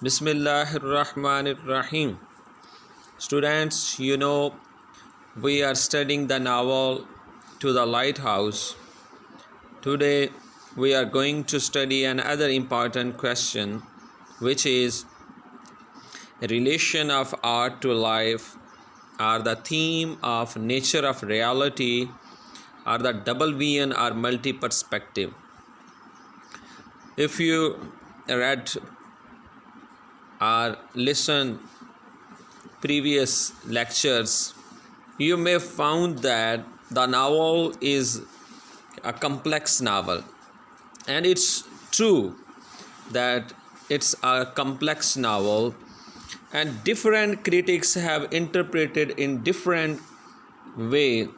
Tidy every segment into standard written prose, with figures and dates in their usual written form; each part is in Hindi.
Bismillahirrahmanirrahim. Students, we are studying the novel To the Lighthouse. Today, we are going to study another important question, which is relation of art to life, or the theme of nature of reality, or the double vision or multi-perspective. If you read or listen previous lectures, you may found that the novel is a complex novel, and it's true that it's a complex novel, and different critics have interpreted in different way.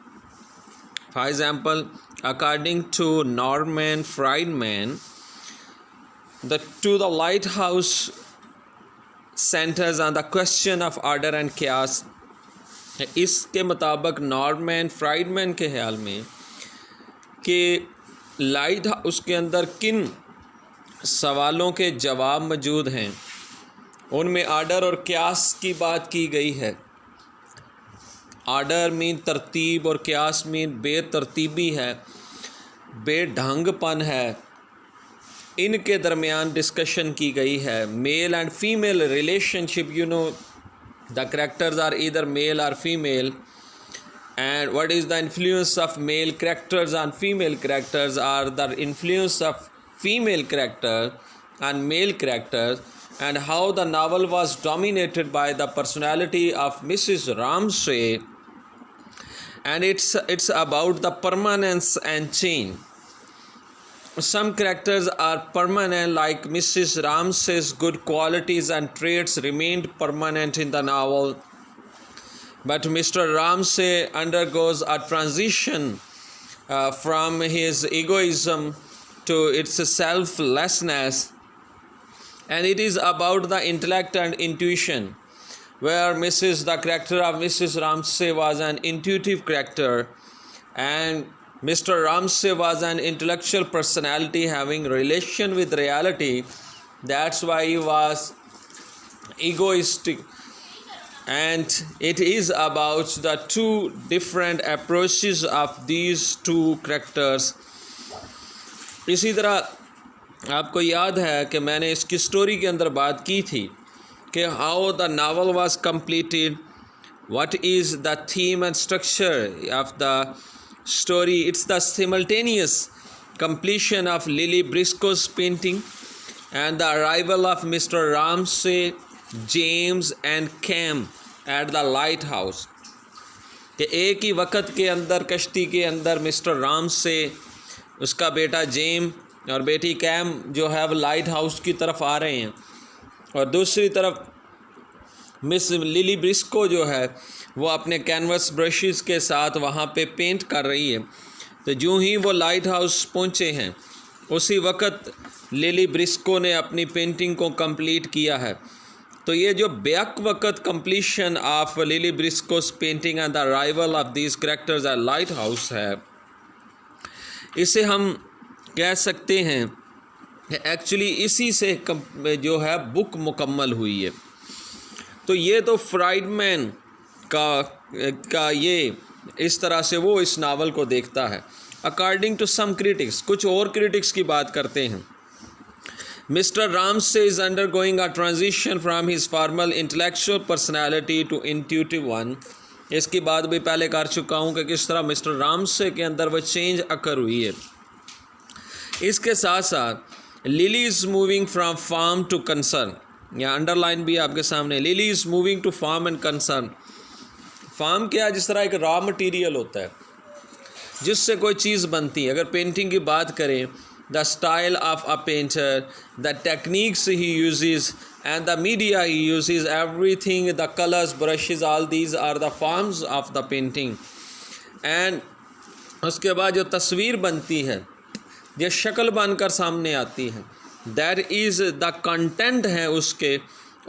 For example, according to Norman Friedman, the To the Lighthouse centers on the question of order and chaos. इसके मुताबिक नॉर्मन फ्राइडमैन के ख्याल में कि लाइट हाउस के अंदर किन सवालों के जवाब मौजूद हैं, उनमें आर्डर और क्यास की बात की गई है। आर्डर मीन तरतीब और क्यास मीन बेतरतीबी है, बेढंगपन है। इनके दरमियान डिस्कशन की गई है। Male and female relationship, the characters are either male or female, and what is the influence of male characters on female characters, or the influence of female character on male characters, and how the novel was dominated by the personality of Mrs. Ramsay, and it's about the permanence and change. Some characters are permanent, like Mrs. Ramsay's good qualities and traits remained permanent in the novel, but Mr. Ramsay undergoes a transition from his egoism to its selflessness, and it is about the intellect and intuition, where the character of Mrs. Ramsay was an intuitive character, and Mr. Ramsay was an intellectual personality having relation with reality. That's why he was egoistic. And it is about the two different approaches of these two characters. इसी तरह आपको याद है कि मैंने इसकी स्टोरी के अंदर बात की थी कि how the novel was completed, what is the theme and structure of the story. It's the simultaneous completion of Lily Briscoe's painting and the arrival of Mr. Ramsay, James and Cam at the lighthouse. कि एक ही वक्त के अंदर कश्ती के अंदर मिस्टर रामसे, उसका बेटा जेम और बेटी कैम जो है वो लाइट हाउस की तरफ आ रहे हैं, और दूसरी तरफ मिस लिली ब्रिस्को जो है वो अपने कैनवस ब्रशेस के साथ वहाँ पे पेंट कर रही है। तो जो ही वो लाइट हाउस पहुँचे हैं, उसी वक्त लिली ब्रिस्को ने अपनी पेंटिंग को कंप्लीट किया है। तो ये जो बैक वक्त completion of Lily Briscoe's painting and the arrival of these characters at lighthouse है, इसे हम कह सकते हैं कि एक्चुअली इसी से जो है बुक मुकम्मल हुई है। तो ये तो फ्राइडमैन का ये इस तरह से वो इस नावल को देखता है। अकॉर्डिंग टू सम क्रिटिक्स, कुछ और क्रिटिक्स की बात करते हैं। Mr Ramsay is undergoing a transition from his formal intellectual personality to intuitive one. इसकी बात भी पहले कर चुका हूँ कि किस तरह मिस्टर रामसे के अंदर वह चेंज अकर हुई है। इसके साथ साथ Lily is moving from form to concern, या अंडरलाइन भी आपके सामने, Lily is moving to form and concern. Form क्या, जिस तरह एक रॉ मटेरियल होता है जिससे कोई चीज़ बनती है। अगर पेंटिंग की बात करें, the style of a painter, the techniques he uses and the media he uses, everything, the colours, brushes, all these are the forms of the painting. And उसके बाद जो तस्वीर बनती है, जो शक्ल बनकर सामने आती है, दैट इज़ द कंटेंट है उसके,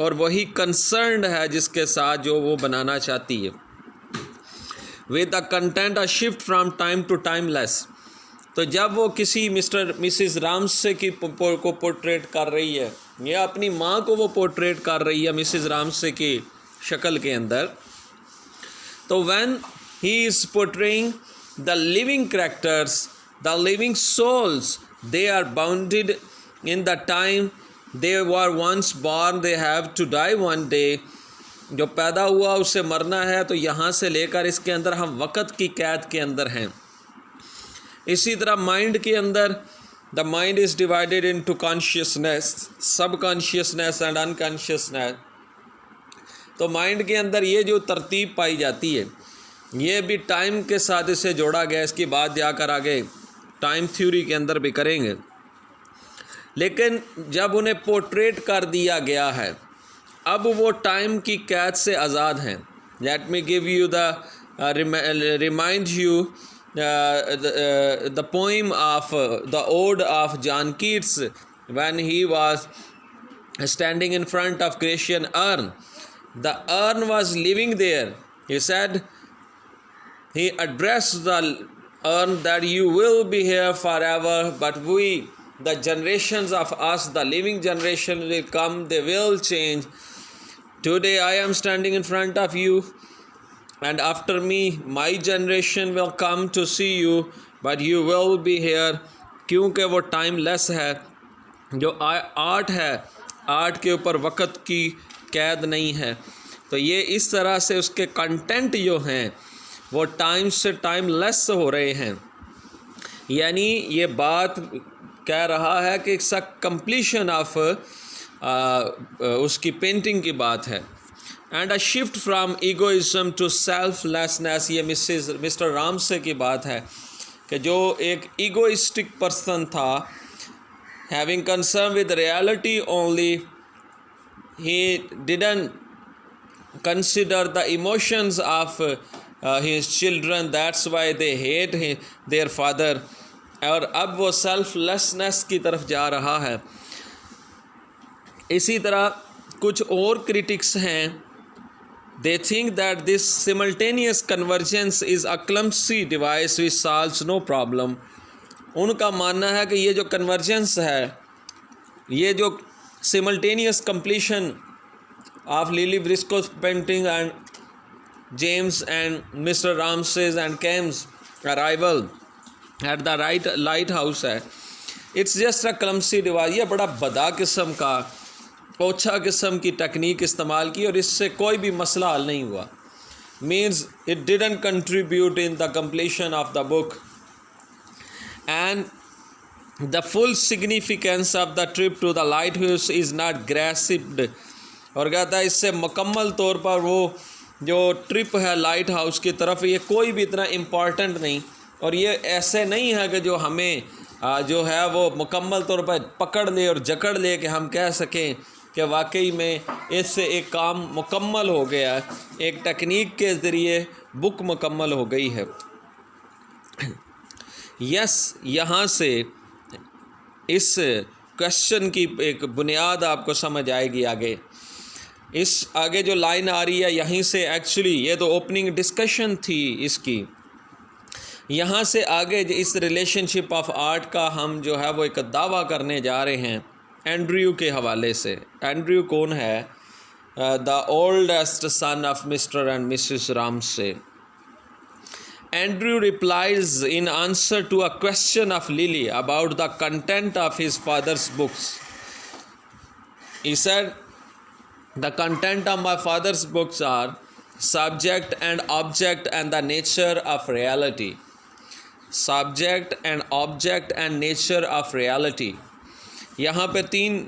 और वही कंसर्न है जिसके साथ जो वो बनाना चाहती है। With the content a shift from time to timeless. तो जब वो किसी मिस्टर मिसिस रामसे की को पोर्ट्रेट कर रही है, ये अपनी माँ को वो पोर्ट्रेट कर रही है मिसेस रामसे की शक्ल के अंदर। तो when he is portraying the living characters, the living souls, they are bounded in the time, they were once born, they have to die one day. जो पैदा हुआ उसे मरना है, तो यहाँ से लेकर इसके अंदर हम वक़्त की कैद के अंदर हैं। इसी तरह माइंड के अंदर the mind is divided into consciousness, सब कॉन्शियसनेस एंड अनकॉन्शियसनेस। तो माइंड के अंदर ये जो तरतीब पाई जाती है, ये भी टाइम के साथ इसे जोड़ा गया। इसकी बात जाकर आगे टाइम थ्योरी के अंदर भी करेंगे। लेकिन जब उन्हें पोर्ट्रेट कर दिया गया है, अब वो टाइम की कैद से आज़ाद हैं। Let me give you the remind you the poem of the ode of John Keats when he was standing in front of Grecian urn. The urn was living there. He said, he addressed the urn that you will be here forever, but we, the generations of us, the living generation will come, they will change. Today I am standing in front of you, and after me my generation will come to see you, but you will be here. क्योंकि वो टाइमलेस है। जो आर्ट है, आर्ट के ऊपर वक़्त की कैद नहीं है। तो ये इस तरह से उसके कंटेंट जो हैं वो टाइम से टाइमलेस हो रहे हैं। यानी ये बात कह रहा है कि इट्स अ कंप्लीशन ऑफ उसकी पेंटिंग की बात है। And a shift from egoism to selflessness, ये मिस्टर रामसे की बात है कि जो एक ईगोइस्टिक पर्सन था, having concern with reality only, he didn't consider the emotions of his children, that's why they hate their father. और अब वो सेल्फलेसनेस की तरफ जा रहा है। इसी तरह कुछ और क्रिटिक्स हैं, they think that this simultaneous convergence is a clumsy device which solves no problem. उनका मानना है कि ये जो कन्वर्जेंस है, ये जो simultaneous completion of Lily Briscoe's painting and James and Mr. Ramses and Cam's arrival at the right lighthouse है, it's just a clumsy device। ये बड़ा बदा किस्म का, ओछा किस्म की टेक्निक इस्तेमाल की और इससे कोई भी मसला हल नहीं हुआ। Means it didn't contribute in the completion of the book and the full significance of the trip to the lighthouse is not grasped. और कहता है इससे मुकम्मल तौर पर वो जो ट्रिप है लाइट हाउस की तरफ, ये कोई भी इतना इम्पॉर्टेंट नहीं। और ये ऐसे नहीं है कि जो हमें जो है वो मुकम्मल तौर पर पकड़ ले और जकड़ ले कि हम कह सकें कि वाकई में इससे एक काम मुकम्मल हो गया, एक टेक्निक के ज़रिए बुक मुकम्मल हो गई है। यस, यहाँ से इस क्वेश्चन की एक बुनियाद आपको समझ आएगी आगे। इस आगे जो लाइन आ रही है यहीं से, एक्चुअली ये तो ओपनिंग डिस्कशन थी इसकी, यहाँ से आगे इस रिलेशनशिप ऑफ आर्ट का हम जो है वो एक दावा करने जा रहे हैं एंड्रयू के हवाले से। एंड्रयू कौन है? The oldest son of mister and Mrs Ramsay. Andrew replies in answer to a question of Lily about the content of his father's books. He said, the content of my father's books are subject and object and the nature of reality. Subject and object and nature of reality. यहाँ पे 3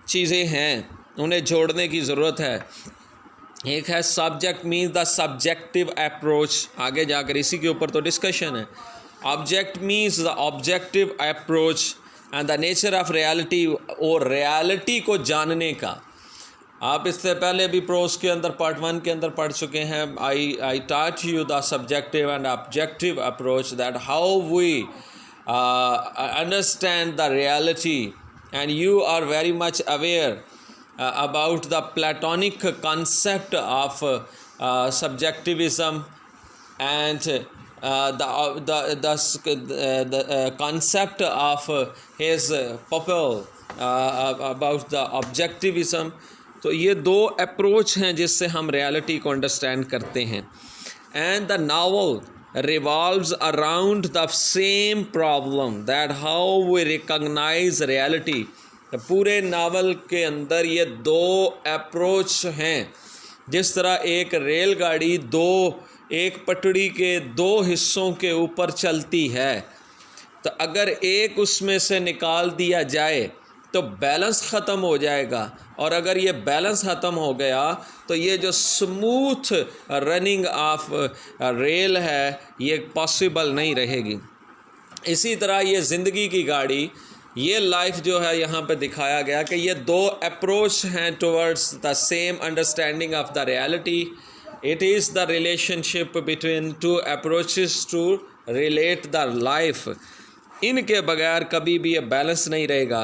चीज़ें हैं, उन्हें जोड़ने की ज़रूरत है। एक है subject means the subjective approach, आगे जाकर इसी के ऊपर तो डिस्कशन है। Object means the objective approach and the nature of reality, और रियलिटी को जानने का। आप इससे पहले भी प्रोस के अंदर पार्ट 1 के अंदर पढ़ चुके हैं। I taught you the subjective and objective approach, that how we understand the reality, and you are very much aware about the Platonic concept of subjectivism and the concept of his pupil about the objectivism. तो ये दो अप्रोच हैं जिससे हम रियलिटी को अंडरस्टैंड करते हैं। And the novel revolves around the same problem, that how we recognize reality। पूरे नावल के अंदर ये दो अप्रोच हैं। जिस तरह एक रेलगाड़ी एक पटड़ी के दो हिस्सों के ऊपर चलती है, तो अगर एक उसमें से निकाल दिया जाए तो बैलेंस ख़त्म हो जाएगा, और अगर ये बैलेंस ख़त्म हो गया तो ये जो स्मूथ रनिंग ऑफ रेल है ये पॉसिबल नहीं रहेगी। इसी तरह ये ज़िंदगी की गाड़ी, ये लाइफ जो है यहाँ पे दिखाया गया कि ये दो अप्रोच हैं towards the same understanding of the reality. It is the relationship between two approaches to relate the life. इनके बगैर कभी भी ये बैलेंस नहीं रहेगा।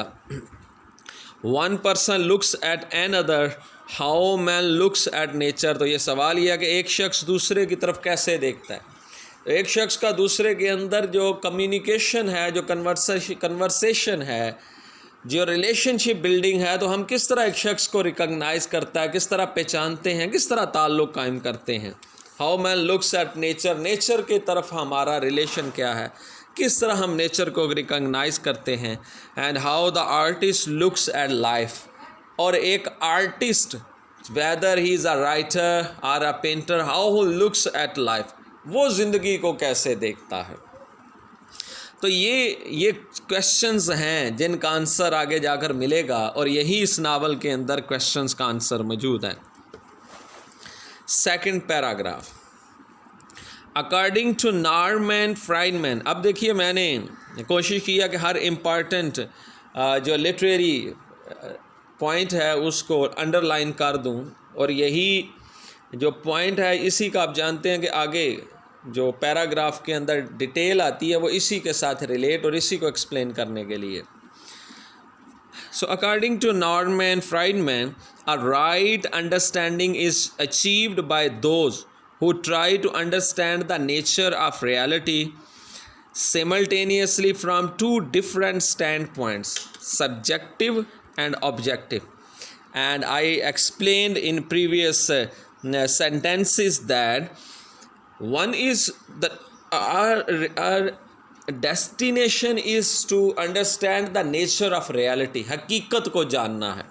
One person looks at another how man looks at nature. तो ये सवाल यह है कि एक शख्स दूसरे की तरफ कैसे देखता है। तो एक शख्स का दूसरे के अंदर जो कम्युनिकेशन है, जो कन्वर्सेशन है, जो रिलेशनशिप बिल्डिंग है, तो हम किस तरह एक शख्स को रिकॉग्नाइज करता है, किस तरह पहचानते हैं, किस तरह ताल्लुक़ कायम करते हैं। How man looks at nature, nature की तरफ हमारा रिलेशन क्या है, किस तरह हम नेचर को रिकॉग्नाइज करते हैं। And how the artist looks at life, और एक artist whether he is a writer और a painter, how he looks at life, वो ज़िंदगी को कैसे देखता है। तो ये क्वेश्चंस हैं जिनका आंसर आगे जाकर मिलेगा, और यही इस नावल के अंदर क्वेश्चंस का आंसर मौजूद है। Second paragraph, according to Norman Friedman. अब देखिए, मैंने कोशिश किया कि हर इम्पॉर्टेंट जो लिटरेरी पॉइंट है उसको अंडरलाइन कर दूं, और यही जो पॉइंट है इसी का आप जानते हैं कि आगे जो पैराग्राफ के अंदर डिटेल आती है वो इसी के साथ रिलेट और इसी को एक्सप्लेन करने के लिए। So according to Norman Friedman, a right understanding is achieved by those who try to understand the nature of reality simultaneously from two different standpoints, subjective and objective. And I explained in previous sentences that one is that our destination is to understand the nature of reality, हकीकत को जानना है।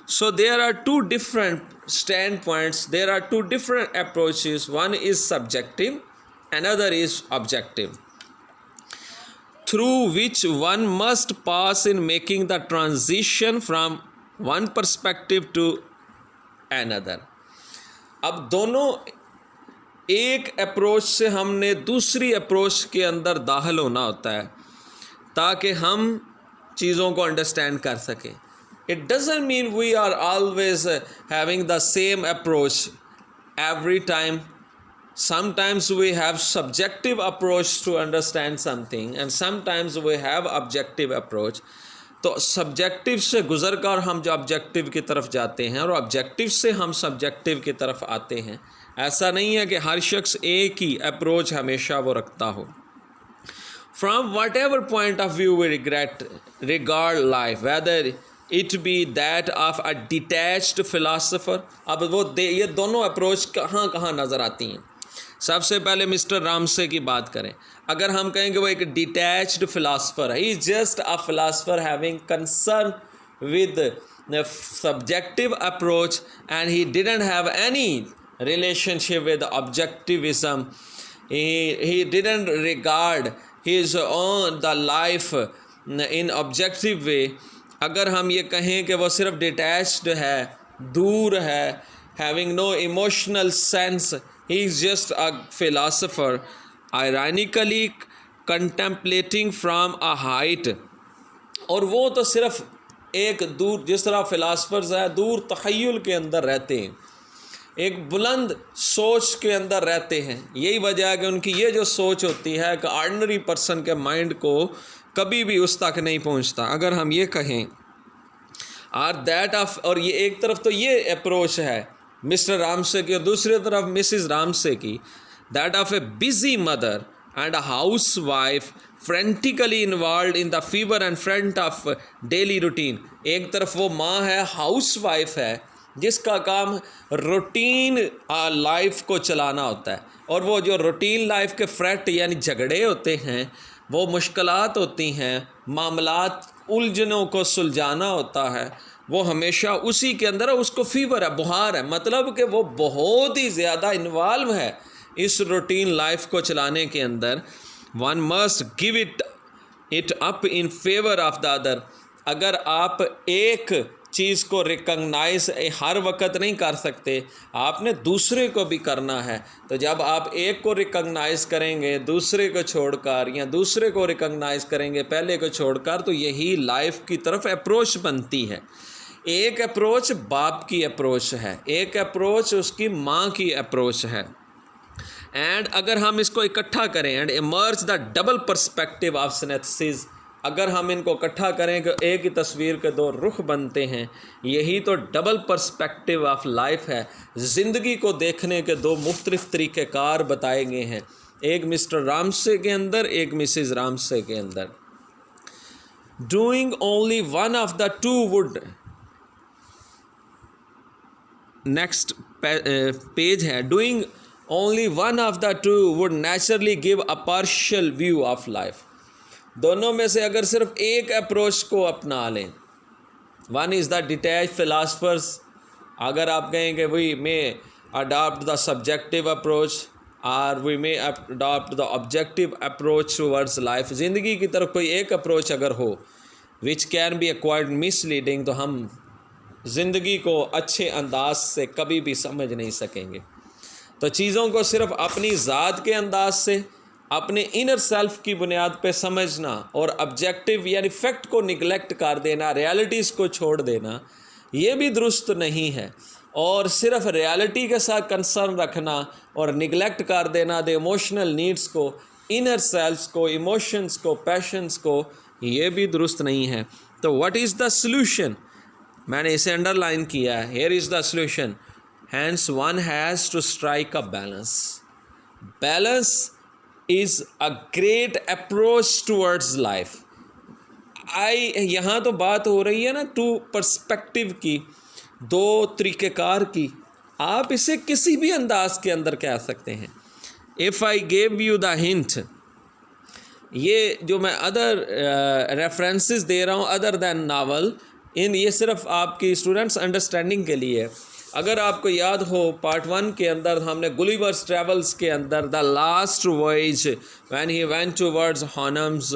So there are two different standpoints, there are two different approaches. One is subjective, another is objective, through which one must pass in making the transition from one perspective to another. अब दोनों एक अप्रोच से हमने दूसरी अप्रोच के अंदर दाखिल होना होता है ताकि हम चीज़ों को अंडरस्टैंड कर सकें। It doesn't mean we are always having the same approach every time. Sometimes we have subjective approach to understand something and sometimes we have objective approach. तो subjective से गुज़र कर हम जो objective की तरफ जाते हैं और objective से हम subjective की तरफ आते हैं। ऐसा नहीं है कि हर शख्स एक ही approach हमेशा वो रखता हो। From whatever point of view we regard life, whether it be that of a detached philosopher। अब वो ये दोनों अप्रोच कहाँ कहाँ नज़र आती हैं। सबसे पहले मिस्टर रामसे की बात करें, अगर हम कहें कि वो एक डिटैच्ड फिलासफर है, he is just a philosopher having concern with subjective approach and he didn't have any relationship with objectivism, he didn't regard his own the life in objective way। अगर हम ये कहें कि वो सिर्फ डिटैच्ड है, दूर है, having no emotional sense, he is just a philosopher ironically contemplating from a height. और वो तो सिर्फ एक दूर, जिस तरह फिलासफर्स हैं दूर तख़य्युल के अंदर रहते हैं, एक बुलंद सोच के अंदर रहते हैं। यही वजह है कि उनकी ये जो सोच होती है कि ऑर्डिनरी पर्सन के माइंड को कभी भी उस तक नहीं पहुंचता। अगर हम ये कहें आर दैट ऑफ, और ये एक तरफ तो ये अप्रोच है मिस्टर रामसे की और दूसरी तरफ मिसिस रामसे की, that of A busy mother and a housewife frantically involved in the fever and fret of daily routine. एक तरफ वो माँ है, हाउसवाइफ है, जिसका काम रूटीन लाइफ को चलाना होता है, और वो जो रूटीन लाइफ के फ्रेट यानी झगड़े होते हैं, वो मुश्किलात होती हैं, मामलात उलझनों को सुलझाना होता है, वो हमेशा उसी के अंदर है, उसको फीवर है, बुखार है, मतलब कि वो बहुत ही ज़्यादा इन्वॉल्व है इस रूटीन लाइफ को चलाने के अंदर. One must give it up in favour of the other. अगर आप एक चीज़ को रिकॉग्नाइज हर वक्त नहीं कर सकते, आपने दूसरे को भी करना है. तो जब आप एक को रिकॉग्नाइज करेंगे दूसरे को छोड़कर, या दूसरे को रिकॉग्नाइज करेंगे पहले को छोड़कर, तो यही लाइफ की तरफ अप्रोच बनती है. एक अप्रोच बाप की अप्रोच है, एक अप्रोच उसकी माँ की अप्रोच है. एंड अगर हम इसको इकट्ठा करें, and emerge the double perspective of synthesis, अगर हम इनको इकट्ठा करें कि एक ही तस्वीर के दो रुख बनते हैं, यही तो डबल पर्सपेक्टिव ऑफ लाइफ है. ज़िंदगी को देखने के दो मुख्तलिफ तरीक़ेकार बताए गए हैं, एक मिस्टर रामसे के अंदर, एक मिसिज़ रामसे के अंदर. Doing only one of the two would, next page है, doing only one of the two would naturally give a partial view of life. दोनों में से अगर सिर्फ एक अप्रोच को अपना लें, one is the detach philosophers, अगर आप कहेंगे we may adopt the subjective approach और we may adopt the objective approach towards life, ज़िंदगी की तरफ कोई एक अप्रोच अगर हो which can be acquired misleading, तो हम ज़िंदगी को अच्छे अंदाज से कभी भी समझ नहीं सकेंगे. तो चीज़ों को सिर्फ अपनी ज़ात के अंदाज से, अपने इनर सेल्फ की बुनियाद पे समझना और ऑब्जेक्टिव यानी फैक्ट को निगलेक्ट कर देना, रियलिटीज़ को छोड़ देना, ये भी दुरुस्त नहीं है. और सिर्फ रियलिटी के साथ कंसर्न रखना और निगलेक्ट कर देना द इमोशनल नीड्स को, इनर सेल्फ्स को, इमोशंस को, पैशंस को, ये भी दुरुस्त नहीं है. तो व्हाट इज़ द सॉल्यूशन, मैंने इसे अंडरलाइन किया है. Here is the solution. Hence one has to strike a balance. Balance is a great approach towards life. यहाँ तो बात हो रही है ना टू पर्सपेक्टिव की, दो तरीक़ेकार की. आप इसे किसी भी अंदाज के अंदर कह सकते हैं. If I gave you the hint, ये जो मैं अदर रेफरेंसेस दे रहा हूँ अदर दैन नावल, ये सिर्फ आपकी स्टूडेंट्स अंडरस्टैंडिंग के लिए है. अगर आपको याद हो पार्ट 1 के अंदर हमने गुलिवर्स ट्रेवल्स के अंदर the last voyage when he went towards Houyhnhnms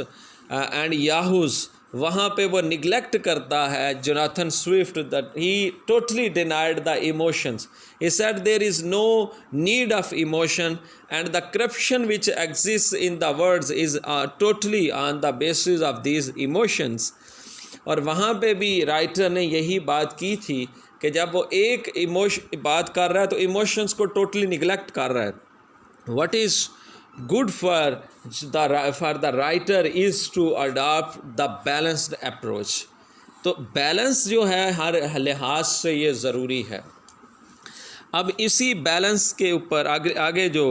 and Yahoos, वहाँ पे वो निगलेक्ट करता है Jonathan Swift that he totally denied the emotions. He said there is no need of emotion and the corruption which exist in the words is totally on the basis of these emotions. और वहाँ पे भी राइटर ने यही बात की थी कि जब वो एक बात कर रहा है तो इमोशंस को टोटली निगलेक्ट कर रहा है. What is good for the writer is to adopt the balanced approach. तो बैलेंस जो है हर लिहाज से ये ज़रूरी है. अब इसी बैलेंस के ऊपर आगे जो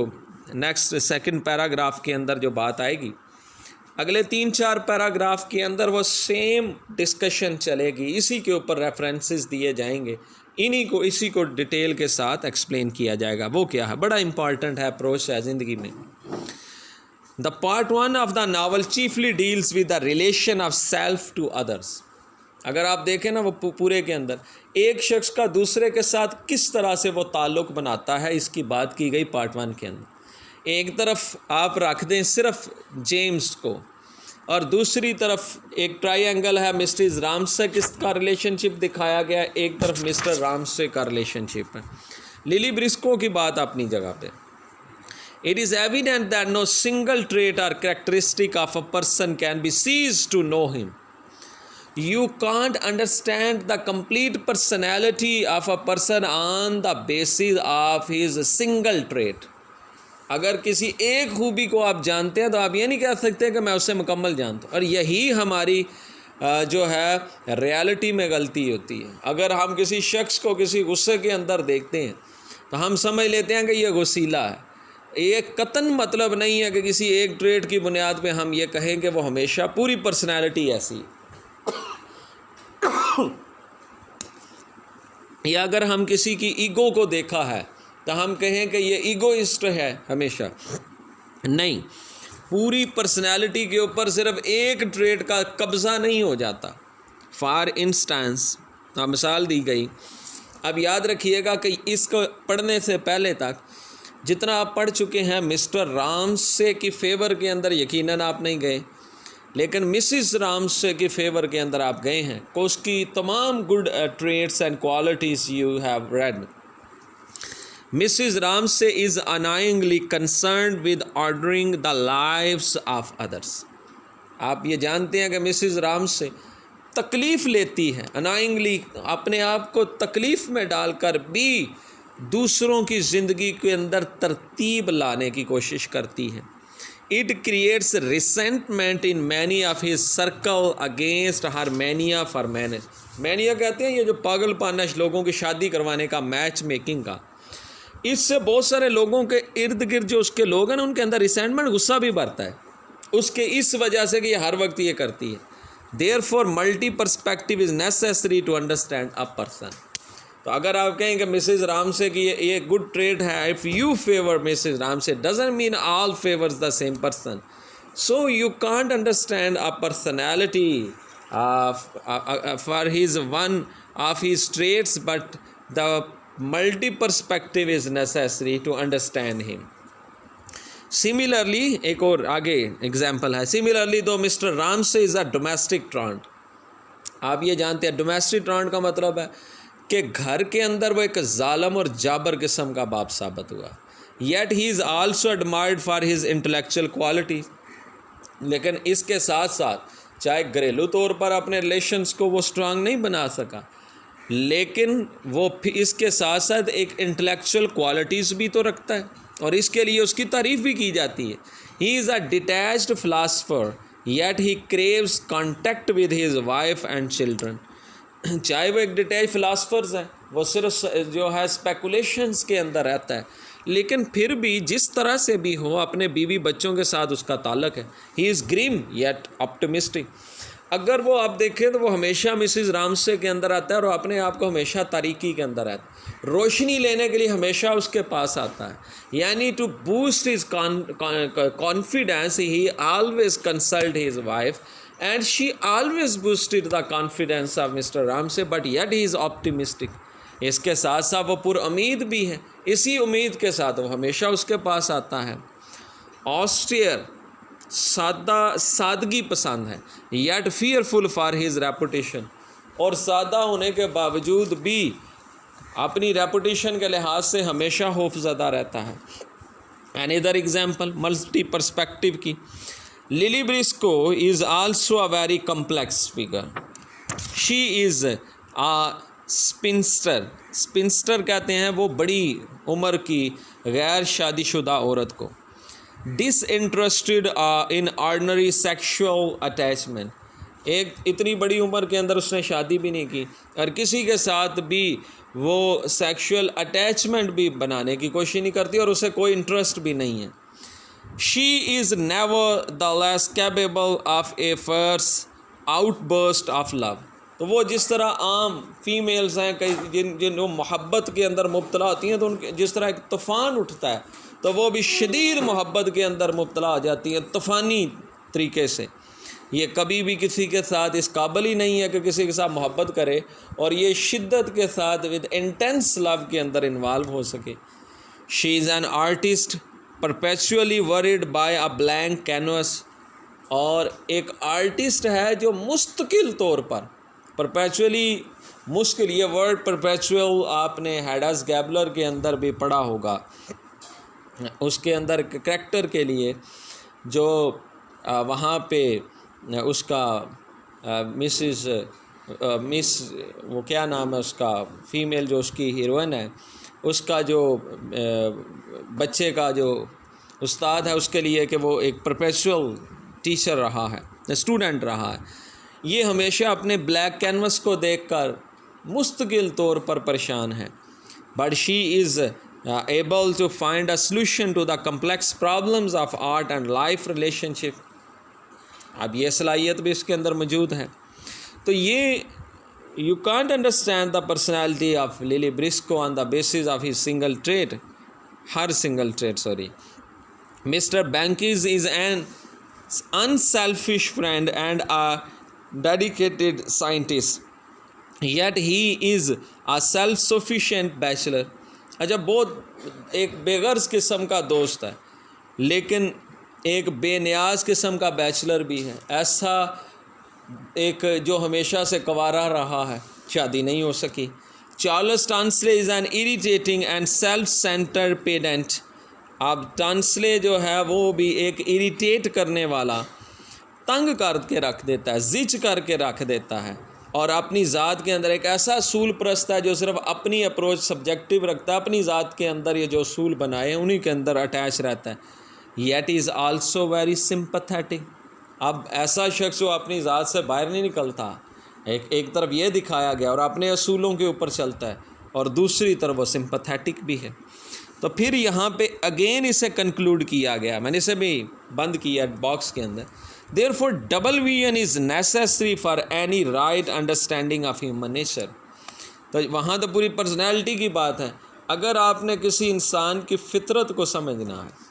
नेक्स्ट सेकंड पैराग्राफ के अंदर जो बात आएगी, अगले 3-4 पैराग्राफ के अंदर वो सेम डिस्कशन चलेगी, इसी के ऊपर रेफरेंसेस दिए जाएंगे, इसी को डिटेल के साथ एक्सप्लेन किया जाएगा. वो क्या है, बड़ा इंपॉर्टेंट है अप्रोच है ज़िंदगी में. The part 1 of the novel chiefly deals with the relation of self to others. अगर आप देखें ना वो पूरे के अंदर एक शख्स का दूसरे के साथ किस तरह से वो ताल्लुक़ बनाता है, इसकी बात की गई पार्ट 1 के अंदर. एक तरफ आप रख दें सिर्फ जेम्स को, और दूसरी तरफ एक ट्रायंगल है मिस्टर रामसे का रिलेशनशिप दिखाया गया, एक तरफ मिस्टर रामसे का रिलेशनशिप है. लिली ब्रिस्को की बात अपनी जगह पे. It is evident that no single trait or characteristic of a person can be seized to know him. You can't understand the complete personality of a person on the basis of his single trait. अगर किसी एक खूबी को आप जानते हैं तो आप ये नहीं कह सकते कि मैं उससे मुकम्मल जानता हूँ. और यही हमारी जो है रियलिटी में गलती होती है. अगर हम किसी शख्स को किसी गुस्से के अंदर देखते हैं तो हम समझ लेते हैं कि ये गुस्सीला है, ये कतन मतलब नहीं है कि किसी एक ट्रेट की बुनियाद पे हम ये कहें कि वो हमेशा पूरी पर्सनैलिटी ऐसी है। या अगर हम किसी की ईगो को देखा है तो हम कहें कि ये ईगोइस्ट है हमेशा, नहीं। पूरी पर्सनैलिटी के ऊपर सिर्फ एक ट्रेट का कब्ज़ा नहीं हो जाता। फॉर इंस्टेंस, मिसाल दी गई, अब याद रखिएगा कि इसको पढ़ने से पहले तक जितना आप पढ़ चुके हैं मिस्टर रामसे की फेवर के अंदर यकीनन आप नहीं गए, लेकिन मिसिस रामसे की फेवर के अंदर आप गए हैं। को उसकी तमाम good traits and qualities you have read. Mrs. Ramsay is annoyingly concerned with ordering the lives of others. आप ये जानते हैं कि मिसिस रामसे तकलीफ़ लेती है, अनाइंगली अपने आप को तकलीफ़ में डालकर भी दूसरों की ज़िंदगी के अंदर तरतीब लाने की कोशिश करती है। It creates resentment in many of his circle against her mania for marriage. Mania कहते हैं ये जो पागलपन है लोगों की शादी करवाने का, मैच मेकिंग का। इससे बहुत सारे लोगों के इर्द गिर्द जो उसके लोग हैं ना, उनके अंदर रिसेंटमेंट, गुस्सा भी बढ़ता है उसके इस वजह से कि ये हर वक्त ये करती है। Therefore multi perspective is necessary to understand a person. तो अगर आप कहें कि मिसेस रामसे की ये गुड ट्रेड है, if you favour Mrs Ramsay doesn't mean all favours the same person, so you can't understand a personality for his one of his trades, but the multi perspective is necessary to understand him. Similarly, एक और आगे एग्जाम्पल है। Similarly, though Mr. Ramsay is a domestic truant, आप ये जानते हैं डोमेस्टिक ट्रांट का मतलब है कि घर के अंदर वो एक जालम और जाबर किस्म का बाप साबित हुआ। Yet he is also admired for his intellectual qualities, लेकिन इसके साथ साथ चाहे घरेलू तौर पर अपने रिलेशंस को वो स्ट्रांग नहीं बना सका, लेकिन वो इसके साथ साथ एक इंटेलेक्चुअल क्वालिटीज़ भी तो रखता है और इसके लिए उसकी तारीफ़ भी की जाती है। He is a detached philosopher yet he craves contact with his wife and children. चाहे वो एक डिटैच फिलासफर्स है, वो सिर्फ जो है स्पेकुलेशंस के अंदर रहता है, लेकिन फिर भी जिस तरह से भी हो अपने बीवी बच्चों के साथ उसका ताल्लुक़ है। He is grim yet optimistic. अगर वो आप देखें तो वो हमेशा मिसिस रामसे के अंदर आता है और अपने आप को हमेशा तारीकी के अंदर आता है, रोशनी लेने के लिए हमेशा उसके पास आता है। यानी to boost his confidence he always consult his wife and she always boosted the confidence of Mr Ramsay, but yet he is optimistic. इसके साथ साथ वो पुरुम्मीद भी है, इसी उम्मीद के साथ वो हमेशा उसके पास आता है। ऑस्टियर, सादगी पसंद है, yet fearful for his reputation, और सादा होने के बावजूद भी अपनी रेपुटेशन के लिहाज से हमेशा खौफज़दा रहता है। अनदर एग्जाम्पल मल्टी पर्सपेक्टिव की, Lily Briscoe is also a very complex figure. She is a spinster. Spinster कहते हैं वो बड़ी उम्र की गैर शादीशुदा औरत को। Disinterested in ordinary sexual attachment, एक इतनी बड़ी उम्र के अंदर उसने शादी भी नहीं की और किसी के साथ भी वो सेक्शुअल अटैचमेंट भी बनाने की कोशिश नहीं करती और उसे कोई इंटरेस्ट भी नहीं है। She is never the less capable of A first outburst of love. तो वो जिस तरह आम फीमेल्स हैं कई जिन वो मोहब्बत के अंदर मुब्तला होती हैं, तो उनके जिस तरह एक तूफ़ान उठता है तो वो भी शदीद मोहब्बत के अंदर मुब्तला हो जाती है तूफ़ानी तरीके से। ये कभी भी किसी के साथ इस काबिल ही नहीं है कि किसी के साथ मोहब्बत करे और ये शिद्दत के साथ विद इंटेंस लव के अंदर इन्वॉल्व हो सके। She is an artist perpetually worried by a blank canvas, और एक आर्टिस्ट है जो मुस्तकिल तौर पर परपेचुअली, मुश्किल ये वर्ड परपेचुअल आपने हैडास गैबलर के अंदर भी पढ़ा होगा, उसके अंदर करैक्टर के लिए जो वहाँ पे उसका मिस वो क्या नाम है उसका, फ़ीमेल जो उसकी हीरोइन है, उसका जो बच्चे का जो उस्ताद है उसके लिए कि वो एक परपेचुअल टीचर रहा है, स्टूडेंट रहा है, ये हमेशा अपने ब्लैक कैनवस को देखकर मुस्तकिल तौर पर परेशान है। But she is able to find a solution to the complex problems of art and life relationship. अब ये सलाहियत भी इसके अंदर मौजूद है. तो ये you can't understand the personality of Lily Briscoe on the basis of his single trait, her single trait, sorry. Mr. Bankes is an unselfish friend and a dedicated scientist, yet he is a self-sufficient bachelor. अच्छा, बहुत एक बेगर्ज किस्म का दोस्त है लेकिन एक बेनियाज किस्म का बैचलर भी है. ऐसा एक जो हमेशा से कंवारा रहा है, शादी नहीं हो सकी. Charles Tansley is an irritating and self centred pedant. अब टॉन्सले जो है वो भी एक इरिटेट करने वाला, तंग करके रख देता है, जिच करके रख देता है और अपनी ज़ात के अंदर एक ऐसा असूल परस्त है जो सिर्फ अपनी अप्रोच सब्जेक्टिव रखता है, अपनी ज़ात के अंदर ये जो असूल बनाए हैं उन्हीं के अंदर अटैच रहता है. Yet is also very sympathetic. अब ऐसा शख्स जो अपनी ज़ात से बाहर नहीं निकलता, एक तरफ ये दिखाया गया और अपने असूलों के ऊपर चलता है और दूसरी तरफ वो सिंपथेटिक भी है. तो फिर यहाँ पे अगेन इसे कंक्लूड किया गया, मैंने इसे भी बंद किया बॉक्स के अंदर. Therefore, double vision is necessary for any right understanding of human nature. तो वहाँ तो पूरी पर्सनैलिटी की बात है. अगर आपने किसी इंसान की फितरत को समझना है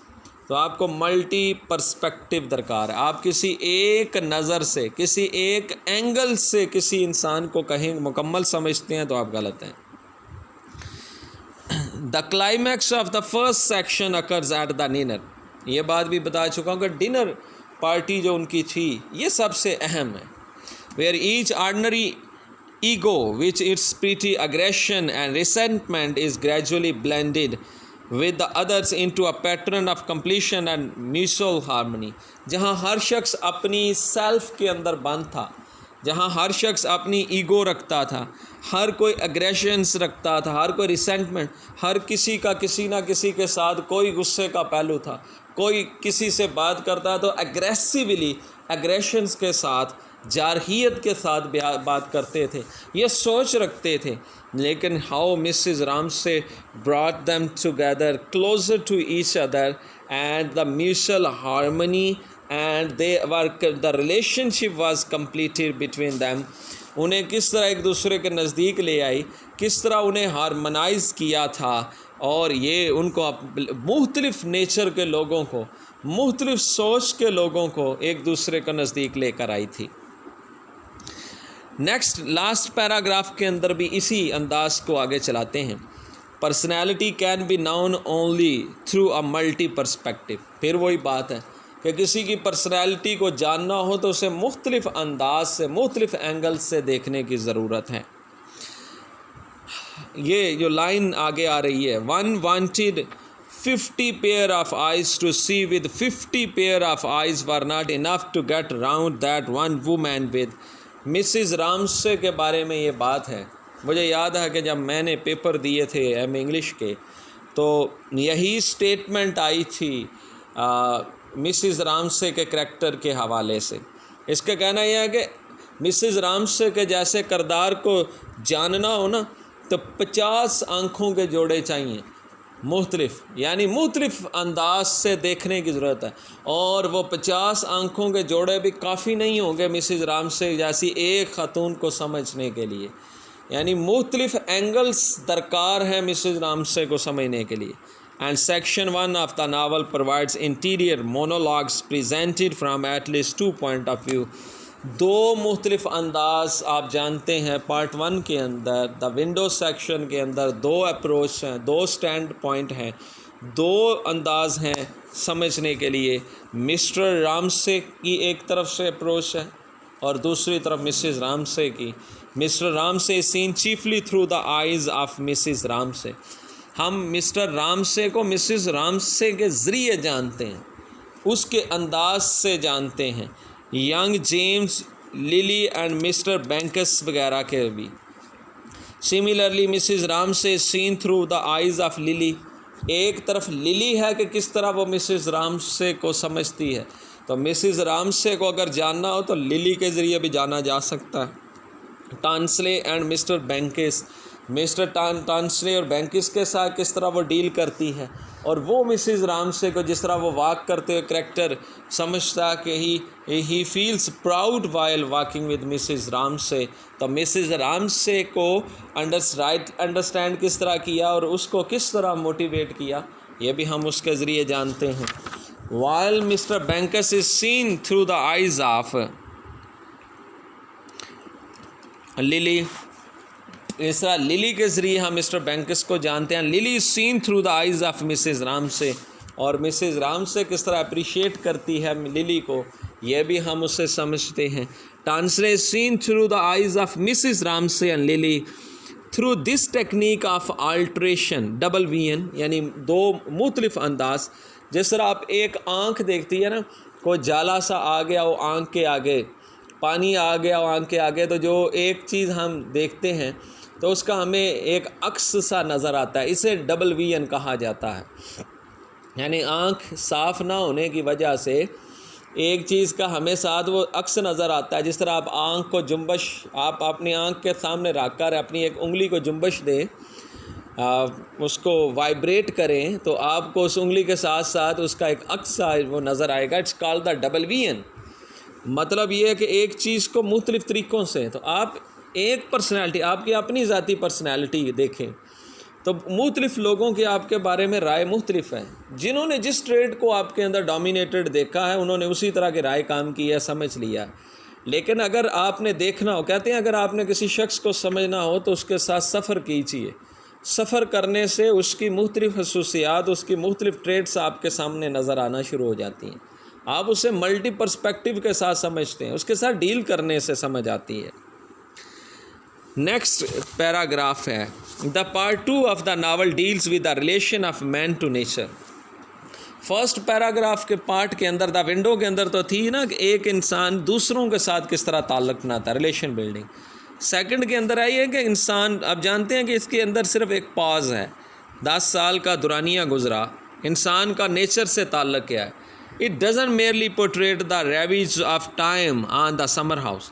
तो आपको मल्टी पर्सपेक्टिव दरकार है. आप किसी एक नज़र से, किसी एक एंगल से किसी इंसान को कहीं मुकम्मल समझते हैं तो आप गलत हैं. The climax of the first section occurs at the dinner. ये बात भी बता चुका हूँ कि डिनर पार्टी जो उनकी थी ये सबसे अहम है. Where each ordinary ego which its pretty aggression and resentment is gradually blended with the others into a pattern of completion and mutual harmony. जहाँ हर शख्स अपनी सेल्फ के अंदर बंद था, जहाँ हर शख्स अपनी ईगो रखता था, हर कोई अग्रेशंस रखता था, हर कोई रिसेंटमेंट, हर किसी का किसी ना किसी के साथ कोई गुस्से का पहलू था, कोई किसी से बात करता तो एग्रेसिवली एग्रेशंस के साथ, जारहियत के साथ बात करते थे, ये सोच रखते थे. लेकिन how Mrs Ramsay brought them together closer to each other and the mutual harmony and they were the relationship was completed between them. उन्हें किस तरह एक दूसरे के नज़दीक ले आई, किस तरह उन्हें हारमोनाइज़ किया था और ये उनको मुख्तलिफ़ नेचर के लोगों को, मुख्तलिफ़ सोच के लोगों को एक दूसरे के नज़दीक लेकर आई थी. नेक्स्ट लास्ट पैराग्राफ के अंदर भी इसी अंदाज को आगे चलाते हैं. Personality can be noun only through a multi perspective. फिर वही बात है कि किसी की पर्सनैलिटी को जानना हो तो उसे मुख्तलिफ़ अंदाज से, मुख्तलिफ़ एंगल से देखने की ज़रूरत है. ये जो लाइन आगे आ रही है, 1 wanted 50 pair of eyes to see with 50 pair of eyes were not enough to get round that one woman with. Mrs Ramsay के बारे में ये बात है. मुझे याद है कि जब मैंने पेपर दिए थे एम.ए. इंग्लिश के तो यही स्टेटमेंट आई थी मिसिज़ रामसे के करैक्टर के हवाले से. इसका कहना यह है कि मिसिज़ रामसे के जैसे किरदार को जानना हो ना तो 50 आँखों के जोड़े चाहिए, मुख्तलिफ़ यानी मुख्तलिफ़ अंदाज से देखने की ज़रूरत है. और वो 50 आँखों के जोड़े भी काफ़ी नहीं होंगे मिसिज़ रामसे जैसी एक ख़ातून को समझने के लिए. यानी मुख्तलिफ़ एंगल्स दरकार हैं मिसिज़ रामसे को समझने के लिए. And section 1 of the novel provides interior monologues presented from at least 2 point of view. 2 मुख्तलिफ़ अंदाज आप जानते हैं पार्ट 1 के अंदर, द विंडो सेक्शन के अंदर 2 अप्रोच हैं, 2 स्टैंड पॉइंट हैं, 2 अंदाज हैं समझने के लिए. मिस्टर रामसे की एक तरफ से अप्रोच है और दूसरी तरफ मिसेस रामसे की. Mr Ramsay seen chiefly through the eyes of Mrs Ramsay. हम मिस्टर रामसे को मिसेस रामसे के ज़रिए जानते हैं, उसके अंदाज से जानते हैं. Young James, Lily and mister Bankes वगैरह के भी. Similarly Mrs Ramsay seen through the eyes of Lily. एक तरफ लिली है कि किस तरह वो मिसिज़ रामसे को समझती है, तो मिसिज़ रामसे को अगर जानना हो तो लिली के ज़रिए भी जाना जा सकता है. Tansley and mister Banks mister Tansley और बैंकिस के साथ किस तरह वो डील करती है, और वो मिसिज़ रामसे को जिस तरह वो वॉक करते हुए करैक्टर समझता कि he feels proud while walking with Mrs Ramsay, तो मिसिज़ रामसे को अंडरस्टैंड किस तरह किया और उसको किस तरह मोटिवेट किया, ये भी हम उसके ज़रिए जानते हैं। While mister Banks is seen through the eyes of lily, इस तरह लिली के ज़रिए हम मिस्टर बैंकस को जानते हैं। Lily is seen through the eyes of Mrs Ramsay, और मिसिज़ रामसे किस तरह अप्रिशिएट करती है लिली को, यह भी हम उससे समझते हैं। Tansley is seen through the eyes of Mrs Ramsay and lily through this technique of alteration, double VN, यानी दो मुख्तलिफ अंदाज। जिस तरह आप एक आँख देखती है ना, कोई जाला सा आ गया वो आँख के आगे, पानी आ गया वो आँख के आगे, तो जो एक चीज़ हम देखते हैं तो उसका हमें एक अक्स सा नज़र आता है, इसे डबल VN कहा जाता है। यानी आँख साफ़ ना होने की वजह से एक चीज़ का हमें साथ वो अक्स नज़र आता है। जिस तरह आप आँख को जुम्बश, आप अपनी आँख के सामने रख कर अपनी एक उंगली को जुम्बश दें, उसको वाइब्रेट करें, तो आपको उस उंगली के साथ साथ उसका एक अक्स वो नज़र आएगा। It's called the double VN। मतलब ये है कि एक चीज़ को मुख्तलिफ़ तरीक़ों से, तो आप एक पर्सनैलिटी, आपकी अपनी ज़ाती पर्सनैलिटी देखें तो मुख्तलिफ़ लोगों की आपके बारे में राय मुख्तलिफ़ है। जिन्होंने जिस ट्रेड को आपके अंदर डोमिनेटेड देखा है उन्होंने उसी तरह की राय काम की है, समझ लिया। लेकिन अगर आपने देखना हो, कहते हैं अगर आपने किसी शख्स को समझना हो तो उसके साथ सफ़र कीजिए। सफ़र करने से उसकी मुख्तलिफ़ खसूसियात, उसकी मुख्तलिफ़ ट्रेड्स आपके सामने नज़र आना शुरू हो जाती हैं। आप उसे मल्टी पर्सपेक्टिव के साथ समझते हैं, उसके साथ डील करने से समझ आती है। नेक्स्ट पैराग्राफ है, the part 2 of the novel deals with the relation of man to nature. First paragraph के पार्ट के अंदर, द विंडो के अंदर तो थी ना कि एक इंसान दूसरों के साथ किस तरह ताल्लुक़ बनाता, रिलेशन बिल्डिंग। सेकंड के अंदर आई है कि इंसान, आप जानते हैं कि इसके अंदर सिर्फ एक पॉज है, 10 साल का दुरानिया गुजरा, इंसान का नेचर से ताल्लुक़ क्या है। It doesn't merely portrait the ravages of time on the summer house.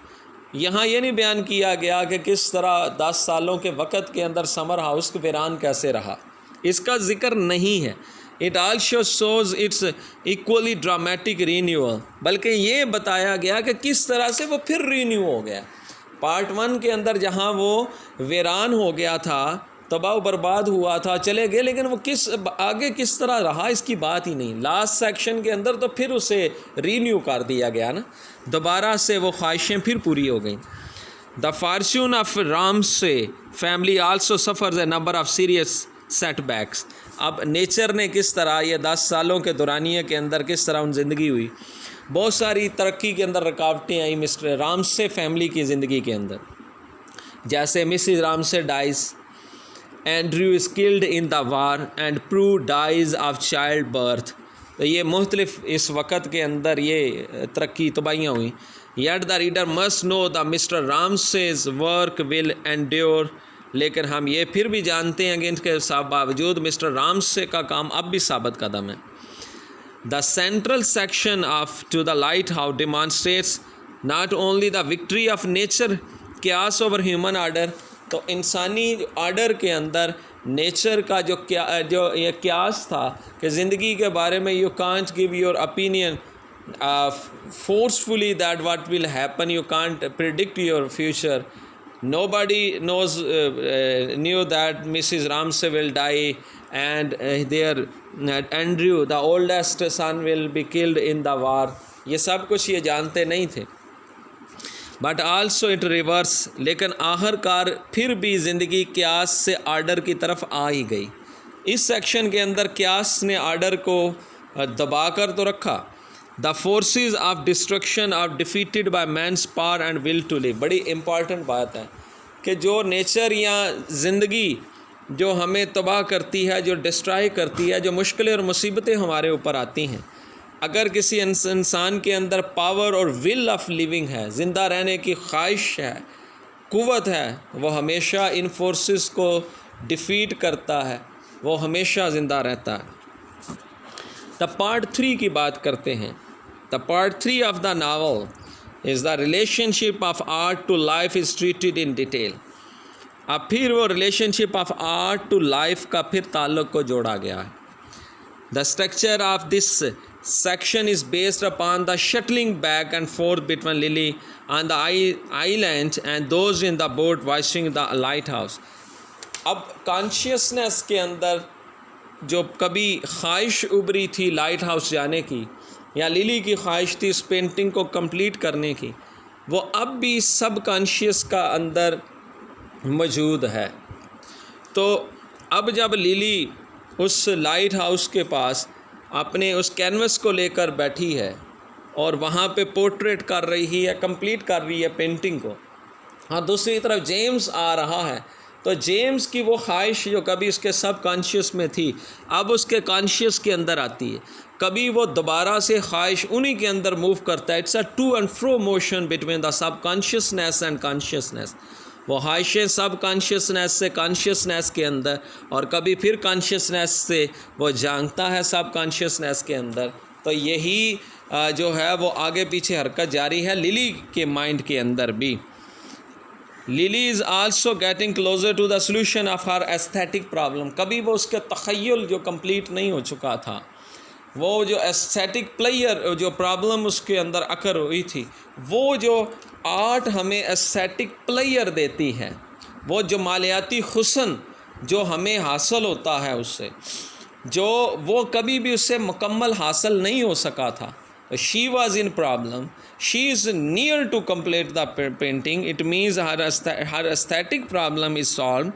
यहाँ ये नहीं बयान किया गया कि किस तरह 10 सालों के वक़्त के अंदर समर हाउस का वीरान कैसे रहा, इसका ज़िक्र नहीं है। It also shows it's equally dramatic renewal, बल्कि ये बताया गया कि किस तरह से वो फिर रीन्यू हो गया। पार्ट 1 के अंदर जहाँ वो वीरान हो गया था, तबाह बर्बाद हुआ था, चले गए, लेकिन वो आगे किस तरह रहा इसकी बात ही नहीं। लास्ट सेक्शन के अंदर तो फिर उसे रीन्यू कर दिया गया ना, दोबारा से वो ख्वाहिशें फिर पूरी हो गई। The Fortune of Ramsay family also suffers A number of serious setbacks. अब नेचर ने किस तरह ये 10 सालों के दौरानिए के अंदर किस तरह उन ज़िंदगी हुई, बहुत सारी तरक्की के अंदर रुकावटें आई मिस्टर रामसे फैमिली की ज़िंदगी के अंदर। जैसे Mrs Ramsay dies, Andrew is killed in the war and Prue dies of childbirth. तो ये मुख्तलिफ इस वक़्त के अंदर ये तरक्की तबाहियाँ हुई। Yet the reader must know the mister Ramsej work will endure. लेकिन हम ये फिर भी जानते हैं कि इनके बावजूद मिस्टर रामसे का काम अब भी साबित कदम है। The central section of to the lighthouse demonstrates not only the victory of nature chaos over human order. तो इंसानी आर्डर के अंदर नेचर का जो ये क्यास था कि ज़िंदगी के बारे में you can't give your opinion forcefully that what will happen, you can't predict your future. Nobody knew that Mrs. Ramsay will die and their Andrew, the oldest son, will be killed in the war. ये सब कुछ ये जानते नहीं थे। बट आल्सो इट रिवर्स, लेकिन आखिरकार फिर भी ज़िंदगी क्यास से आर्डर की तरफ आ ही गई। इस सेक्शन के अंदर क्यास ने आर्डर को दबा कर तो रखा। The forces of destruction are defeated by man's power and will to live. बड़ी इम्पॉर्टेंट बात है कि जो नेचर या ज़िंदगी जो हमें तबाह करती है, जो डिस्ट्रॉय करती है, जो मुश्किलें और मुसीबतें हमारे ऊपर आती हैं, अगर किसी इंसान के अंदर पावर और विल ऑफ लिविंग है, ज़िंदा रहने की ख्वाहिश है, क़ुव्वत है, वो हमेशा इन फोर्सेस को डिफीट करता है, वो हमेशा ज़िंदा रहता है। द पार्ट 3 की बात करते हैं। The part 3 of the novel is the relationship of art to life is treated in detail. अब फिर वो relationship of art to life का फिर ताल्लुक़ को जोड़ा गया है। The structure of this section is based upon the shuttling back and forth between Lily on the island and those in the boat watching the lighthouse। अब कॉन्शियसनेस के अंदर जो कभी ख्वाहिश उभरी थी लाइट हाउस जाने की, या लिली की ख्वाहिश थी इस पेंटिंग को कंप्लीट करने की, वो अब भी सब कॉन्शियस का अंदर मौजूद है। तो अब जब लिली उस लाइट हाउस के पास अपने उस कैनवस को लेकर बैठी है और वहाँ पे पोर्ट्रेट कर रही है, कंप्लीट कर रही है पेंटिंग को, और दूसरी तरफ जेम्स आ रहा है, तो जेम्स की वो ख्वाहिश जो कभी उसके सब कॉन्शियस में थी अब उसके कॉन्शियस के अंदर आती है। कभी वो दोबारा से ख्वाहिश उन्हीं के अंदर मूव करता है। It's a to and fro motion between the subconsciousness and consciousness. वो ख्वाहिशें सब कॉन्शियसनेस से कॉन्शियसनेस के अंदर, और कभी फिर कॉन्शियसनेस से वो जानता है सब कॉन्शियसनेस के अंदर। तो यही जो है वो आगे पीछे हरकत जारी है लिली के माइंड के अंदर भी। Lily is also getting closer to the solution of her aesthetic problem. कभी वो उसका तख़य्युल जो कंप्लीट नहीं हो चुका था, वो जो एस्थेटिक प्लेयर जो प्रॉब्लम उसके अंदर अकर हुई थी, वो जो आर्ट हमें एस्थेटिक प्लेयर देती है, वो जो मालियाती हुस्न जो हमें हासिल होता है उससे, जो वो कभी भी उससे मुकम्मल हासिल नहीं हो सका था। She was in problem, she is near to complete the painting, it means her aesthetic problem is solve.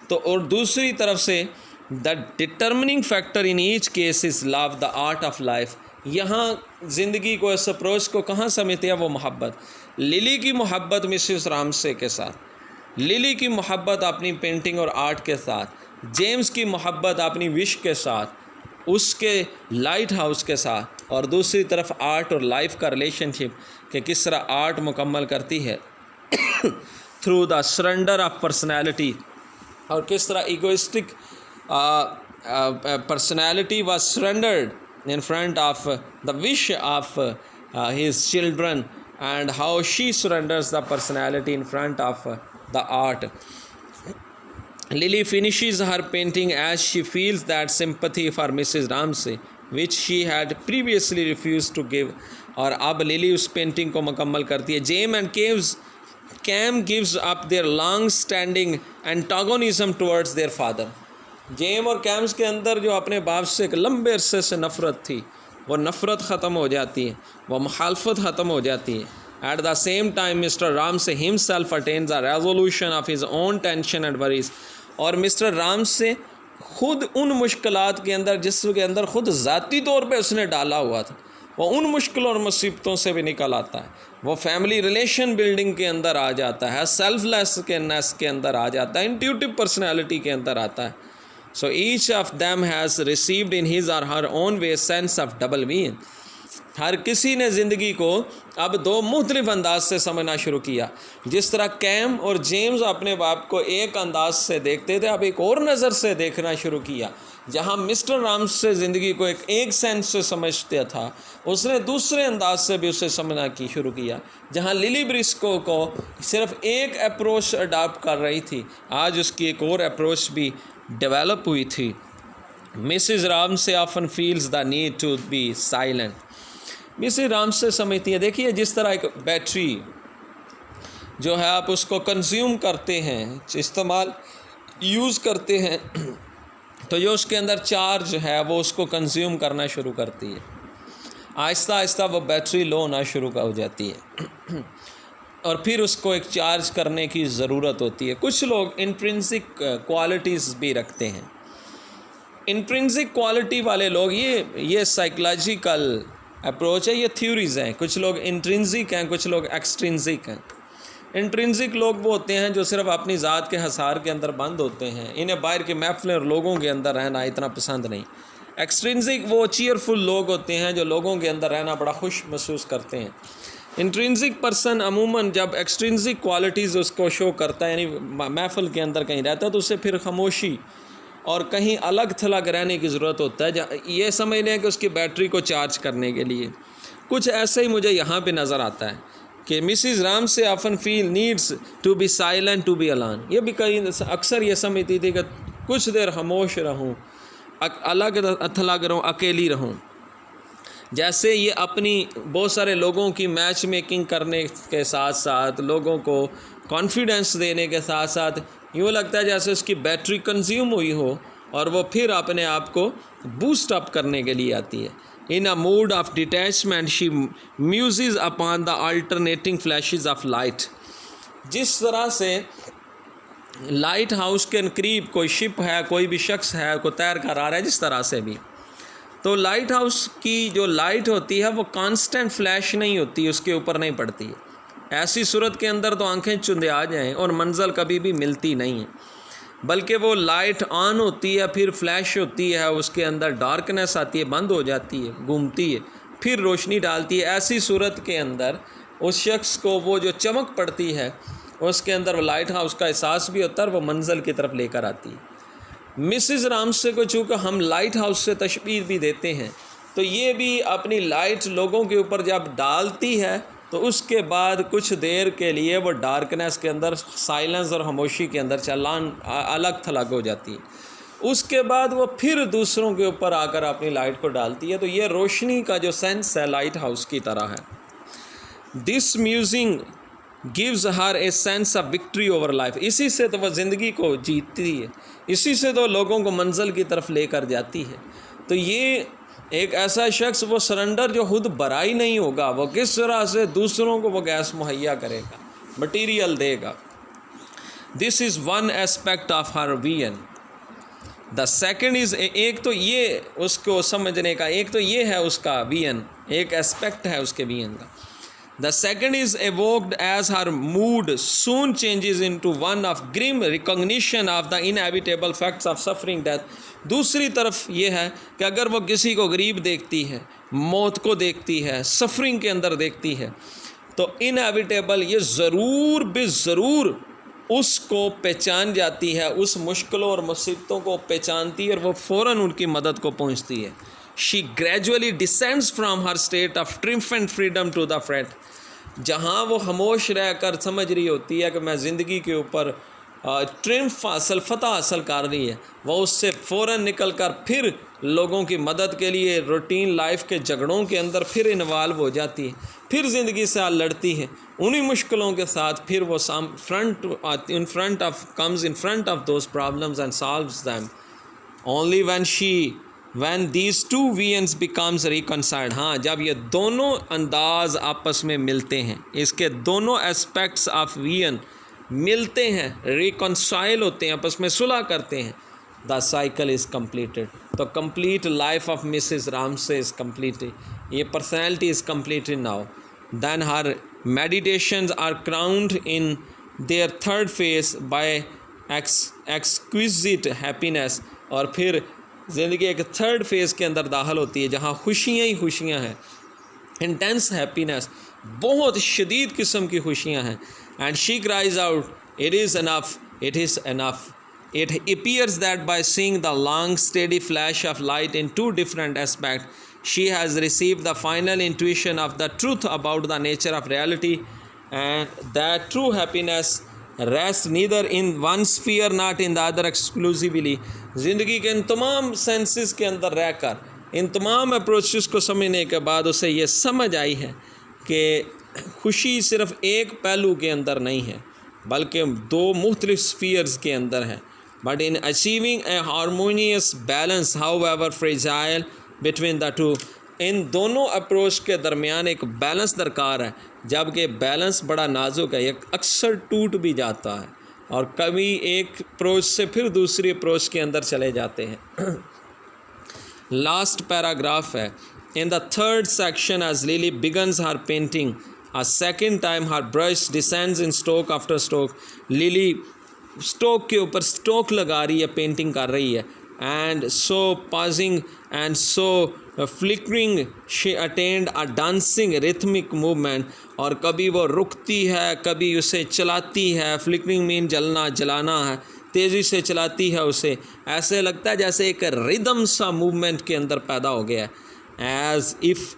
तो और दूसरी तरफ से the determining factor in each case is love the art of life. यहाँ ज़िंदगी को, इस अप्रोच को कहाँ समझते हैं? वो मोहब्बत। लिली की मोहब्बत मिसेस रामसे के साथ, लिली की मोहब्बत अपनी पेंटिंग और आर्ट के साथ, जेम्स की मोहब्बत अपनी विश के साथ, उसके लाइट हाउस के साथ, और दूसरी तरफ आर्ट और लाइफ का रिलेशनशिप कि किस तरह आर्ट मुकम्मल करती है through the surrender of personality, और किस तरह egoistic personality was surrendered in front of the wish of his children, and how she surrenders the personality in front of the art. Lily finishes her painting as she feels that sympathy for Mrs. Ramsay which she had previously refused to give, और अब लिली उस पेंटिंग को मुकम्मल करती है। James and Cam gives up their long standing antagonism towards their father. James और कैम्स के अंदर जो अपने बाप से एक लंबे अरसे से नफ़रत थी, वो नफ़रत ख़त्म हो जाती है, वो मुखालफत ख़त्म हो जाती है। At the same time mister Ramsay himself attains a resolution of his own tension and worries, और मिस्टर रामसे ख़ुद उन मुश्किलात के अंदर जिसके अंदर ख़ुद ज़ाती तौर पे उसने डाला हुआ था, वो उन मुश्किलों और मुसीबतों से भी निकल आता है। वो फैमिली रिलेशन बिल्डिंग के अंदर आ जाता है, सेल्फलेसनेस के अंदर आ जाता है, इंट्यूटिव पर्सनैलिटी के अंदर आता है। So each of them has received in his or her own way sense of double being। हर किसी ने ज़िंदगी को अब दो मुख्तलिफ अंदाज से समझना शुरू किया। जिस तरह कैम और जेम्स अपने बाप को एक अंदाज से देखते थे, अब एक और नज़र से देखना शुरू किया। जहाँ मिस्टर राम से ज़िंदगी को एक सेंस से समझते था, उसने दूसरे अंदाज से भी उसे समझना की शुरू किया। जहाँ लिली ब्रिस्को को सिर्फ एक अप्रोच अडॉप्ट कर रही थी, आज उसकी एक और अप्रोच भी डेवलप हुई थी। Mrs Ramsay often feels the need to be silent. Mrs Ramsay समझती है, देखिए जिस तरह एक बैटरी जो है आप उसको कंज्यूम करते हैं, इस्तेमाल यूज़ करते हैं, तो जो उसके अंदर चार्ज है वो उसको कंज्यूम करना शुरू करती है। आहिस्ता आहिस्ता वो बैटरी लो होना शुरू हो जाती है और फिर उसको एक चार्ज करने की ज़रूरत होती है। कुछ लोग इंट्रिंसिक क्वालिटीज़ भी रखते हैं। इंट्रिंसिक क्वालिटी वाले लोग, ये साइकोलॉजिकल अप्रोच है, ये थ्योरीज़ हैं। कुछ लोग इंट्रिंसिक हैं, कुछ लोग एक्सट्रिंसिक हैं। इंट्रिंसिक लोग वो होते हैं जो सिर्फ अपनी ज़ात के हसार के अंदर बंद होते हैं, इन्हें बाहर के महफिल और लोगों के अंदर रहना इतना पसंद नहीं। एक्सट्रिंसिक वो चीयरफुल लोग होते हैं जो लोगों के अंदर रहना बड़ा खुश महसूस करते हैं। इंट्रिंसिक पर्सन अमूमन जब एक्सट्रिंसिक क्वालिटीज़ उसको शो करता है, यानी महफिल के अंदर कहीं रहता है, तो उससे फिर खामोशी और कहीं अलग थलग रहने की ज़रूरत होता है। ये समझ लें कि उसकी बैटरी को चार्ज करने के लिए। कुछ ऐसे ही मुझे यहाँ पे नज़र आता है कि Mrs Ramsay often feel needs to be silent to be alone. ये भी कई अक्सर ये समझती थी कि कुछ देर खामोश रहूँ, अलग थलग रहूँ, अकेली रहूँ। जैसे ये अपनी बहुत सारे लोगों की मैच मेकिंग करने के साथ साथ, लोगों को कॉन्फिडेंस देने के साथ साथ यूँ लगता है जैसे उसकी बैटरी कंज्यूम हुई हो और वो फिर अपने आप को बूस्ट अप करने के लिए आती है। In a mood of detachment she muses upon the alternating flashes of light. जिस तरह से लाइट हाउस के करीब कोई शिप है, कोई भी शख्स है, कोई तैर कर आ रहा है, जिस तरह से भी, तो लाइट हाउस की जो लाइट होती है वो कांस्टेंट फ्लैश नहीं होती, उसके ऊपर नहीं पड़ती है। ऐसी सूरत के अंदर तो आंखें चुंधे आ जाएं और मंजिल कभी भी मिलती नहीं है, बल्कि वो लाइट ऑन होती है, फिर फ्लैश होती है, उसके अंदर डार्कनेस आती है, बंद हो जाती है, घूमती है, फिर रोशनी डालती है। ऐसी सूरत के अंदर उस शख्स को वो जो चमक पड़ती है उसके अंदर वो लाइट हाउस का एहसास भी होता है और वो मंजिल की तरफ लेकर आती है। मिसिज़ रामसे को चूँकि हम लाइट हाउस से तशबीह भी देते हैं, तो ये भी अपनी लाइट लोगों के ऊपर जब डालती है तो उसके बाद कुछ देर के लिए वो डार्कनेस के अंदर, साइलेंस और खामोशी के अंदर चालान अलग थलग हो जाती है। उसके बाद वो फिर दूसरों के ऊपर आकर अपनी लाइट को डालती है। तो ये रोशनी का जो सेंस है लाइट हाउस की तरह है। This musing gives her a sense of victory over life. इसी से तो वह ज़िंदगी को जीतती है, इसी से तो लोगों को मंजिल की तरफ लेकर जाती है। तो ये एक ऐसा शख्स, वो सरेंडर जो खुद बराई नहीं होगा, वो किस तरह से दूसरों को वो गैस मुहैया करेगा, मटीरियल देगा। This is one aspect of her vision. The second is, एक तो ये उसको समझने का, एक तो ये है उसका विजन, एक एस्पेक्ट है उसके विजन का। The second is evoked as her mood soon changes into one of grim recognition of the inevitable facts of suffering death. दूसरी तरफ ये है कि अगर वो किसी को गरीब देखती है, मौत को देखती है, सफरिंग के अंदर देखती है, तो इनएविटेबल ये ज़रूर बेज़रूर उसको पहचान जाती है, उस मुश्किलों और मुसीबतों को पहचानती है और वो फ़ौरन उनकी मदद को पहुँचती है। She gradually descends from her state of triumphant freedom to the fret. जहाँ वो खामोश रहकर समझ रही होती है कि मैं ज़िंदगी के ऊपर ट्रिम्फ हासिल, फतह हासिल कर रही है, वो उससे फ़ौरन निकल कर फिर लोगों की मदद के लिए रूटीन लाइफ के झगड़ों के अंदर फिर इन्वॉल्व हो जाती है, फिर ज़िंदगी से लड़ती है उन्हीं मुश्किलों के साथ। फिर वो in front of those problems and solves them only when these two visions becomes reconciled। हाँ, जब ये दोनों अंदाज आपस में मिलते हैं, इसके दोनों एस्पेक्ट्स ऑफ विजन मिलते हैं, रिकॉन्साइल होते हैं, आपस में सुलह करते हैं, द साइकिल इज़ कम्प्लीटेड। तो complete life of Mrs Ramsay is completed, ये personality is completed now. Then her meditations are crowned in their third phase by exquisite happiness. और फिर ज़िंदगी एक थर्ड फेज़ के अंदर दाखिल होती है जहाँ खुशियाँ ही खुशियाँ हैं, इंटेंस हैप्पीनेस, बहुत शदीद किस्म की खुशियाँ हैं। And she cries out, it is enough, it is enough. It appears that by seeing the long steady flash of light in two different aspects, she has received the final intuition of the truth about the nature of reality, and that true happiness rests neither in one sphere not in the other exclusively। ज़िंदगी के इन तमाम सेंसेस के अंदर रहकर, इन तमाम अप्रोचेस को समझने के बाद उसे ये समझ आई है कि खुशी सिर्फ़ एक पहलू के अंदर नहीं है, बल्कि दो मुख्तलिफ स्फीयर्स के अंदर है। But in achieving a harmonious balance however fragile between the two, इन दोनों अप्रोच के दरमियान एक बैलेंस दरकार है, जबकि बैलेंस बड़ा नाजुक है, ये अक्सर टूट भी जाता है और कभी एक अप्रोच से फिर दूसरी अप्रोच के अंदर चले जाते हैं। लास्ट पैराग्राफ है, in the third section as Lily begins her painting a second time her brush descends in stroke after stroke. Lily stroke के ऊपर स्ट्रोक लगा रही है, पेंटिंग कर रही है, and so pausing and so flickering she attend a dancing rhythmic movement. और कभी वो रुकती है, कभी उसे चलाती है, फ्लिकरिंग मीन जलना, जलाना है, तेज़ी से चलाती है उसे, ऐसे लगता है जैसे एक रिदम सा मूवमेंट के अंदर पैदा हो गया है। As if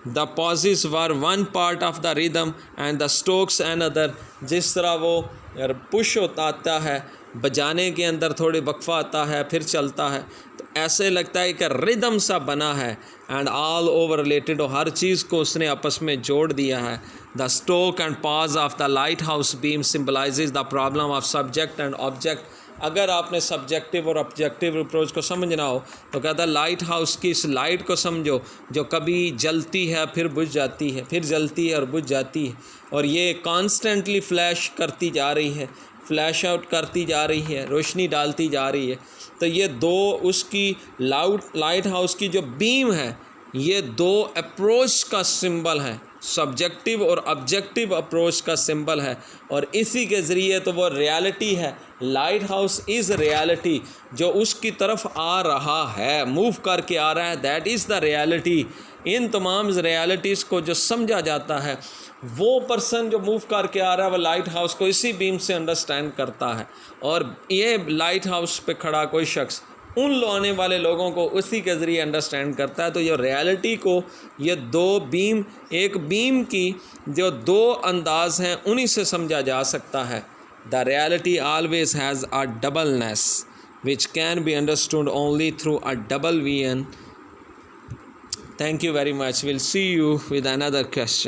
the pauses were one part of the rhythm and the strokes another. जिस तरह वो पुश होता आता है, बजाने के अंदर थोड़ी वक्फा आता है, फिर चलता है, तो ऐसे लगता है कि रिदम सा बना है एंड ऑल ओवर रिलेटेड हो, हर चीज़ को उसने आपस में जोड़ दिया है। The stroke and pause of the light house beam symbolises the problem of subject and object. अगर आपने सब्जेक्टिव और ऑब्जेक्टिव अप्रोच को समझना हो तो कहता है लाइट हाउस की इस लाइट को समझो जो कभी जलती है फिर बुझ जाती है, फिर जलती है और बुझ जाती है, और ये कॉन्स्टेंटली फ्लैश करती जा रही है, फ्लैश आउट करती जा रही है, रोशनी डालती जा रही है। तो ये दो उसकी लाइट हाउस की जो बीम है, ये दो अप्रोच का सिंबल है, सब्जेक्टिव और ऑब्जेक्टिव अप्रोच का सिंबल है, और इसी के ज़रिए तो वो रियलिटी है। लाइट हाउस इज़ रियलिटी, जो उसकी तरफ आ रहा है, मूव करके आ रहा है, दैट इज़ द रियलिटी। इन तमाम रियलिटीज़ को जो समझा जाता है, वो पर्सन जो मूव करके आ रहा है वो लाइट हाउस को इसी बीम से अंडरस्टैंड करता है, और ये लाइट हाउस पे खड़ा कोई शख्स उन आने वाले लोगों को उसी के ज़रिए अंडरस्टैंड करता है। तो ये रियलिटी को ये दो बीम, एक बीम की जो दो अंदाज हैं उन्हीं से समझा जा सकता है। The reality always has a doubleness which can be understood only through a double vision. Thank you very much. We'll see you with another question.